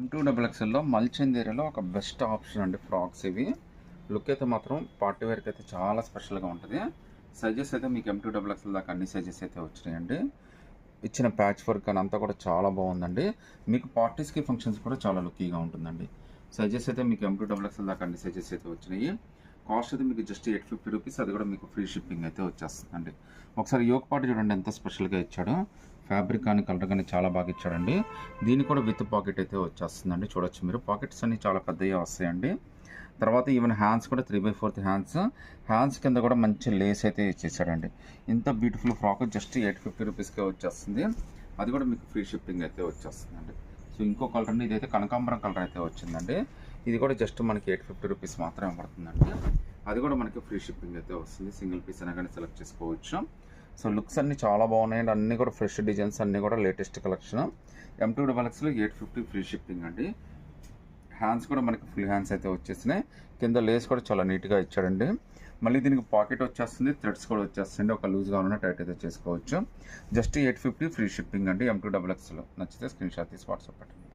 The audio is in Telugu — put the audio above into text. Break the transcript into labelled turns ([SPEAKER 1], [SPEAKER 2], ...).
[SPEAKER 1] M2XXలో మల్చందేరియాలో ఒక బెస్ట్ ఆప్షన్ అండి ఫ్రాక్స్ ఇవి. లుక్ అయితే మాత్రం పార్టీ వేర్కి అయితే చాలా స్పెషల్గా ఉంటుంది. సైజెస్ అయితే మీకు M2XXL దాకా అన్ని సైజెస్ అయితే వచ్చినాయండి. ఇచ్చిన ప్యాచ్ వర్క్ అని అంతా కూడా చాలా బాగుందండి. మీకు పార్టీస్కి ఫంక్షన్స్ కూడా చాలా లుక్కీగా ఉంటుందండి. సైజెస్ అయితే మీకు M2XXL దాకా అన్ని సైజెస్ అయితే వచ్చినాయి. కాస్ట్ అయితే మీకు జస్ట్ 850 రూపీస్, అది కూడా మీకు ఫ్రీ షిప్పింగ్ అయితే వచ్చేస్తుందండి. ఒకసారి యోక్ పార్ట్ చూడండి ఎంత స్పెషల్గా ఇచ్చాడో. ఫ్యాబ్రిక్ కానీ కలర్ కానీ చాలా బాగా ఇచ్చాడండి. దీని కూడా విత్ పాకెట్ అయితే వచ్చేస్తుందండి. చూడొచ్చు మీరు, పాకెట్స్ అన్ని చాలా పెద్దగా వస్తాయండి. తర్వాత ఈవెన్ హ్యాండ్స్ కూడా 3/4 హ్యాండ్స్ కింద కూడా మంచి లేస్ అయితే ఇచ్చేసాడండి. ఇంత బ్యూటిఫుల్ ఫ్రాక్ జస్ట్ 850 రూపీస్కే వచ్చేస్తుంది. అది కూడా మీకు ఫ్రీ షిప్పింగ్ అయితే వచ్చేస్తుందండి. సో ఇంకో కలర్ అండి, ఇదైతే కనకాంబరం కలర్ అయితే వచ్చిందండి. ఇది కూడా జస్ట్ మనకి 850 రూపీస్ మాత్రమే పడుతుందండి. అది కూడా మనకి ఫ్రీ షిప్పింగ్ అయితే వస్తుంది. సింగిల్ పీస్ అయినా కానీ సెలెక్ట్ చేసుకోవచ్చు. సో లుక్స్ అన్నీ చాలా బాగున్నాయండి. అన్నీ కూడా ఫ్రెష్ డిజైన్స్, అన్నీ కూడా లేటెస్ట్ కలెక్షన్. M2XXలో 850 ఫ్రీ షిప్పింగ్ అండి. హ్యాండ్స్ కూడా మనకి ఫుల్ హ్యాండ్స్ అయితే వచ్చేసినాయి. కింద లేస్ కూడా చాలా నీట్గా ఇచ్చాడండి. మళ్ళీ దీనికి పాకెట్ వచ్చేస్తుంది, థ్రెడ్స్ కూడా వచ్చేస్తుంది. ఒక లూజ్గా ఉన్న టైట్ అయితే చేసుకోవచ్చు. జస్ట్ 850 ఫ్రీ షిప్పింగ్ అండి M2XXలో. నచ్చితే స్క్రీన్ షాట్ తీసి వాట్సాప్ పెట్టండి.